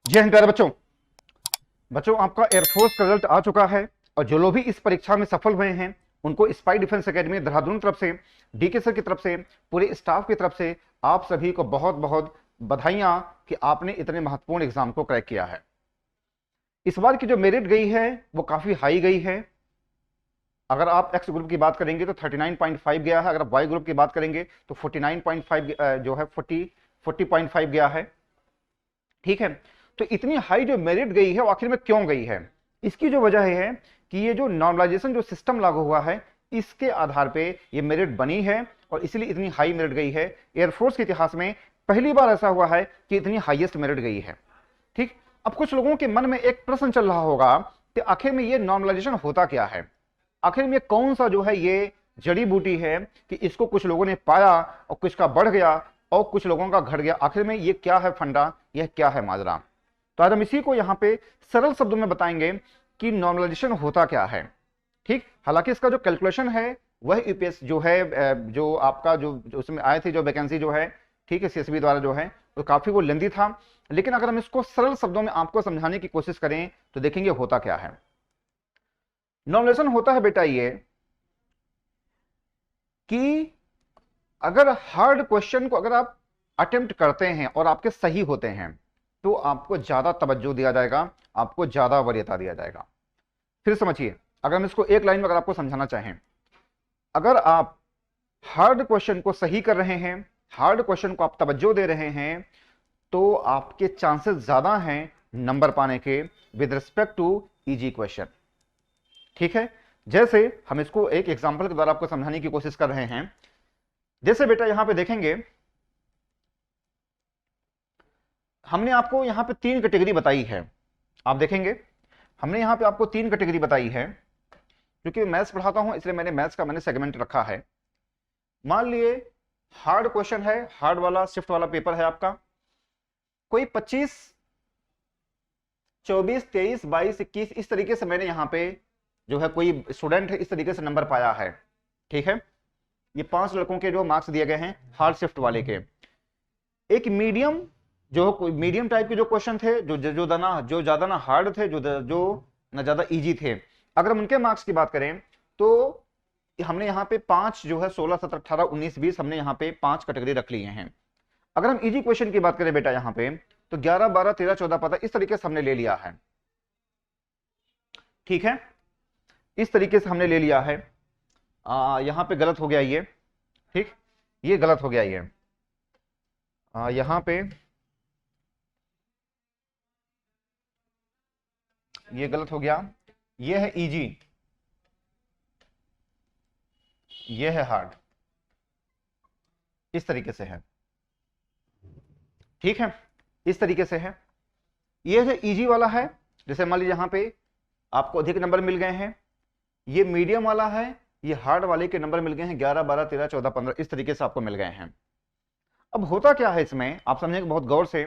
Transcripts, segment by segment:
जय हिंद प्यारे बच्चों। बच्चों, आपका एयरफोर्स का रिजल्ट आ चुका है और जो लोग भी इस परीक्षा में सफल हुए हैं उनको स्पाई डिफेंस एकेडमी देहरादून की तरफ से, डीके सर की तरफ से, पूरे स्टाफ की तरफ से आप सभी को बहुत बहुत बधाइयां कि आपने इतने महत्वपूर्ण एग्जाम को क्रैक किया है। इस बार की जो मेरिट गई है वो काफी हाई गई है। अगर आप एक्स ग्रुप की बात करेंगे तो 39.5 गया है, अगर आप वाई ग्रुप की बात करेंगे तो 49.5 जो है 40.5 गया है। ठीक है, तो इतनी हाई जो मेरिट गई है वो आखिर में क्यों गई है? इसकी जो वजह है कि ये जो नॉर्मलाइजेशन जो सिस्टम लागू हुआ है इसके आधार पे ये मेरिट बनी है और इसलिए इतनी हाई मेरिट गई है। एयरफोर्स के इतिहास में पहली बार ऐसा हुआ है कि इतनी हाईएस्ट मेरिट गई है। ठीक, अब कुछ लोगों के मन में एक प्रश्न चल रहा होगा कि आखिर में ये नॉर्मलाइजेशन होता क्या है, आखिर में कौन सा जो है ये जड़ी बूटी है कि इसको कुछ लोगों ने पाया और कुछ का बढ़ गया और कुछ लोगों का घट गया। आखिर में ये क्या है फंडा, यह क्या है माजरा? तो आज हम इसी को यहाँ पे सरल शब्दों में बताएंगे कि नॉर्मलाइजेशन होता क्या है। ठीक, हालांकि इसका जो कैलकुलेशन है वह यूपीएस जो है, जो आपका जो उसमें आए थे जो वैकेंसी जो है, ठीक है, सीएसबी द्वारा जो है वो काफी वो लेंदी था। लेकिन अगर हम इसको सरल शब्दों में आपको समझाने की कोशिश करें तो देखेंगे होता क्या है। नॉर्मलाइजेशन होता है बेटा ये कि अगर हार्ड क्वेश्चन को अगर आप अटेम्प्ट करते हैं और आपके सही होते हैं तो आपको ज्यादा तवज्जो दिया जाएगा, आपको ज्यादा वरीयता दिया जाएगा। फिर समझिए, अगर हम इसको एक लाइन में अगर आपको समझाना चाहें, अगर आप हार्ड क्वेश्चन को सही कर रहे हैं, हार्ड क्वेश्चन को आप तवज्जो दे रहे हैं तो आपके चांसेस ज्यादा हैं नंबर पाने के with respect to easy question. ठीक है, जैसे हम इसको एक एग्जांपल के द्वारा आपको समझाने की कोशिश कर रहे हैं। जैसे बेटा यहां पे देखेंगे, हमने आपको यहां पे 3 कैटेगरी बताई है। आप देखेंगे हमने यहां पे आपको 3 कैटेगरी बताई है। क्योंकि मैथ्स पढ़ाता हूं इसलिए मैंने मैथ्स का सेगमेंट रखा है। मान लिए हार्ड क्वेश्चन है, हार्ड वाला शिफ्ट वाला पेपर है आपका, कोई 25, 24, 23, 22, 21 इस तरीके से मैंने यहाँ पे जो है कोई स्टूडेंट है इस तरीके से नंबर पाया है। ठीक है, ये 5 लड़कों के जो मार्क्स दिए गए हैं हार्ड शिफ्ट वाले के। एक मीडियम टाइप के जो क्वेश्चन थे, जो ज्यादा ना हार्ड थे, जो ना ज्यादा इजी थे। अगर हम उनके मार्क्स की बात करें तो हमने यहाँ पे 5 जो है 16, 17, 18, 19, 20 हमने यहाँ पे 5 कैटेगरी रख लिए हैं। अगर हम इजी क्वेश्चन की बात करें बेटा यहाँ पे तो 11, 12, 13, 14, 15 इस तरीके से हमने ले लिया है। ठीक है, इस तरीके से हमने ले लिया है। यहाँ पे गलत हो गया ये। ठीक, ये गलत हो गया ये। यहाँ पे ये गलत हो गया। ये है इजी, ये है हार्ड, इस तरीके से है। ठीक है, इस तरीके से है। ये जो इजी वाला है, जैसे मान लीजिए यहाँ पे आपको अधिक नंबर मिल गए हैं। ये मीडियम वाला है, ये हार्ड वाले के नंबर मिल गए हैं 11, 12, 13, 14, 15 इस तरीके से आपको मिल गए हैं। अब होता क्या है इसमें आप समझेंगे बहुत गौर से।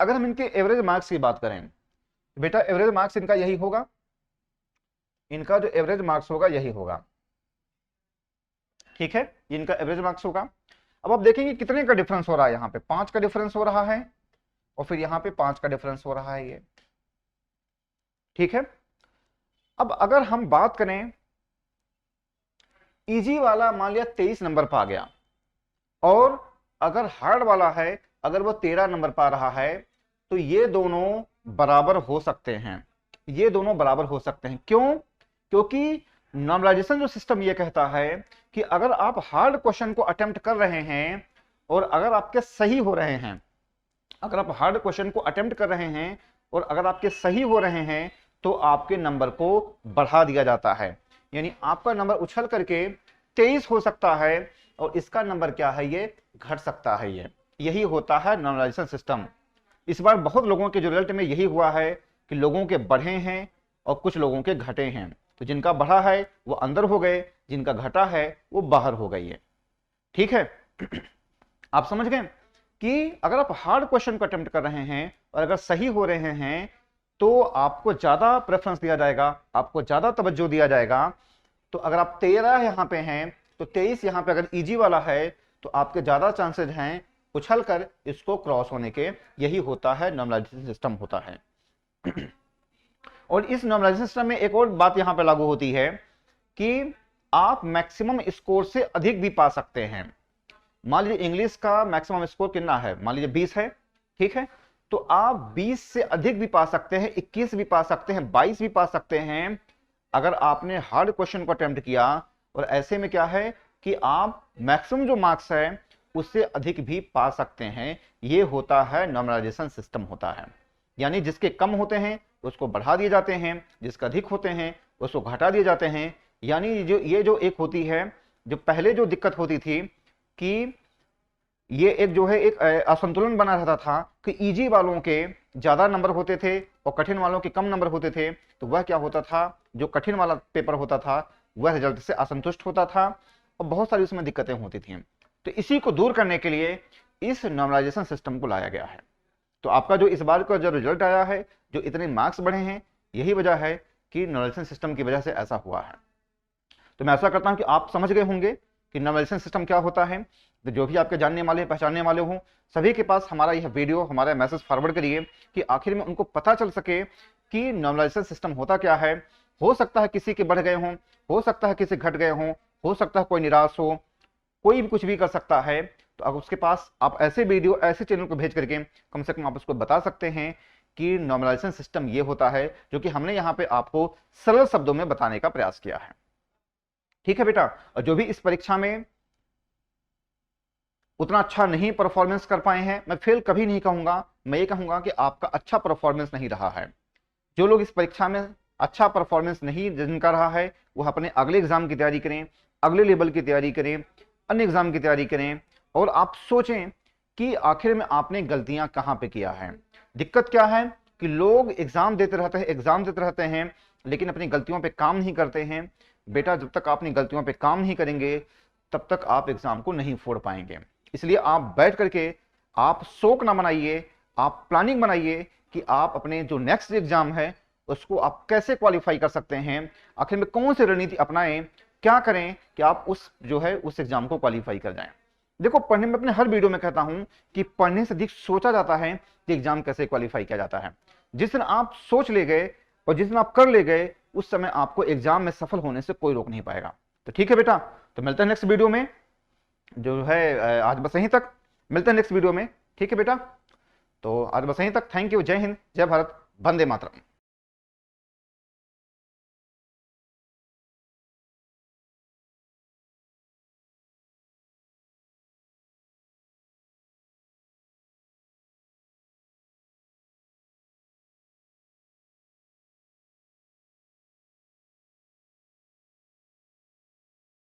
अगर हम इनके एवरेज मार्क्स की बात करें, बेटा एवरेज मार्क्स इनका यही होगा, इनका जो एवरेज मार्क्स होगा यही होगा। ठीक है, ये इनका एवरेज मार्क्स होगा। अब आप देखेंगे कितने का डिफरेंस हो रहा है, यहाँ पे 5 का डिफरेंस हो रहा है और फिर यहाँ पे 5 का डिफरेंस हो रहा है ये। ठीक है, अब अगर हम बात करें इजी वाला, मान लिया 23 नंबर पा गया और अगर हार्ड वाला है अगर वो 13 नंबर पा रहा है तो ये दोनों बराबर हो सकते हैं। ये दोनों बराबर हो सकते हैं। क्यों? क्योंकि नॉर्मलाइजेशन जो सिस्टम ये कहता है कि अगर आप हार्ड क्वेश्चन को अटेम्प्ट कर रहे हैं और अगर आपके सही हो रहे हैं, अगर आप हार्ड क्वेश्चन को अटेम्प्ट कर रहे हैं और अगर आपके सही हो रहे हैं तो आपके नंबर को बढ़ा दिया जाता है। यानी आपका नंबर उछल करके 23 हो सकता है और इसका नंबर क्या है, ये घट सकता है। ये यही होता है नॉर्मलाइजेशन सिस्टम। इस बार बहुत लोगों के जो रिजल्ट में यही हुआ है कि लोगों के बढ़े हैं और कुछ लोगों के घटे हैं। तो जिनका बढ़ा है वो अंदर हो गए, जिनका घटा है वो बाहर हो गई है। ठीक है, आप समझ गए कि अगर आप हार्ड क्वेश्चन को अटेम्प्ट कर रहे हैं और अगर सही हो रहे हैं तो आपको ज्यादा प्रेफरेंस दिया जाएगा, आपको ज्यादा तवज्जो दिया जाएगा। तो अगर आप 13 यहाँ पे हैं तो 23 यहाँ पे अगर इजी वाला है तो आपके ज्यादा चांसेस हैं उछल कर इसको क्रॉस होने के, यही होता है नॉर्मलाइजेशन सिस्टम होता है। और इस नॉर्मलाइजेशन सिस्टम में एक और बात यहां पे लागू होती है कि आप मैक्सिमम स्कोर से अधिक भी पा सकते हैं। मान लीजिए इंग्लिश का मैक्सिमम स्कोर कितना है, मान लीजिए 20 है, ठीक है, तो आप 20 से अधिक भी पा सकते हैं, 21 भी पा सकते हैं, 22 भी पा सकते हैं, अगर आपने हार्ड क्वेश्चन को अटेम्प्ट किया। और ऐसे में क्या है कि आप मैक्सिमम जो मार्क्स है उससे अधिक भी पा सकते हैं। ये होता है नॉर्मलाइजेशन सिस्टम होता है। यानी जिसके कम होते हैं उसको बढ़ा दिए जाते हैं, जिसके अधिक होते हैं उसको घटा दिए जाते हैं। यानी ये जो एक होती है, जो पहले जो दिक्कत होती थी कि ये एक जो है एक असंतुलन बना रहता था कि इजी वालों के ज्यादा नंबर होते थे और कठिन वालों के कम नंबर होते थे, तो वह क्या होता था, जो कठिन वाला पेपर होता था वह रिजल्ट से असंतुष्ट होता था और बहुत सारी उसमें दिक्कतें होती थी। तो इसी को दूर करने के लिए इस नॉर्मलाइजेशन सिस्टम को लाया गया है। तो आपका जो इस बार का जो रिजल्ट आया है, जो इतने मार्क्स बढ़े हैं, यही वजह है कि नॉर्मलाइजेशन सिस्टम की वजह से ऐसा हुआ है। तो मैं आशा करता हूं कि आप समझ गए होंगे कि नॉर्मलाइजेशन सिस्टम क्या होता है। तो जो भी आपके जानने वाले पहचानने वाले हों, सभी के पास हमारा यह वीडियो, हमारा मैसेज फॉरवर्ड करिए कि आखिर में उनको पता चल सके कि नॉर्मलाइजेशन सिस्टम होता क्या है। हो सकता है किसी के बढ़ गए हों, हो सकता है किसी घट गए हों, हो सकता है कोई निराश हो, कोई भी कुछ भी कर सकता है। तो अब उसके पास आप ऐसे वीडियो, ऐसे चैनल को भेज करके कम से कम आप उसको बता सकते हैं कि नॉर्मलाइजेशन सिस्टम ये होता है, जो कि हमने यहाँ पे आपको सरल शब्दों में बताने का प्रयास किया है। ठीक है बेटा। और जो भी इस परीक्षा में उतना अच्छा नहीं परफॉर्मेंस कर पाए हैं, मैं फेल कभी नहीं कहूंगा, मैं ये कहूंगा कि आपका अच्छा परफॉर्मेंस नहीं रहा है। जो लोग इस परीक्षा में अच्छा परफॉर्मेंस नहीं जिनका रहा है, वह अपने अगले एग्जाम की तैयारी करें, अगले लेवल की तैयारी करें, अन्य एग्जाम की तैयारी करें, और आप सोचें कि आखिर में आपने गलतियां कहां पे किया है। दिक्कत क्या है कि लोग एग्जाम देते रहते हैं लेकिन अपनी गलतियों पे काम नहीं करते हैं। बेटा, जब तक आप अपनी गलतियों पे काम नहीं करेंगे तब तक आप एग्जाम को नहीं फोड़ पाएंगे। इसलिए आप बैठ करके आप शौक ना बनाइए, आप प्लानिंग बनाइए कि आप अपने जो नेक्स्ट एग्जाम है उसको आप कैसे क्वालिफाई कर सकते हैं, आखिर में कौन सी रणनीति अपनाएं, क्या करें कि आप उस एग्जाम को क्वालिफाई कर जाएं। देखो, पढ़ने में अपने हर वीडियो में कहता हूं कि पढ़ने से अधिक सोचा जाता है कि एग्जाम कैसे क्वालिफाई किया जाता है। जिस दिन आप सोच ले गए और जिस दिन आप कर ले गए, उस समय आपको एग्जाम में सफल होने से कोई रोक नहीं पाएगा। तो ठीक है बेटा, तो मिलते हैं नेक्स्ट वीडियो में, जो है आज बस यहीं तक, मिलते हैं नेक्स्ट वीडियो में। ठीक है बेटा, तो आज बस यहीं तक। थैंक यू, जय हिंद, जय भारत, वंदे मातरम।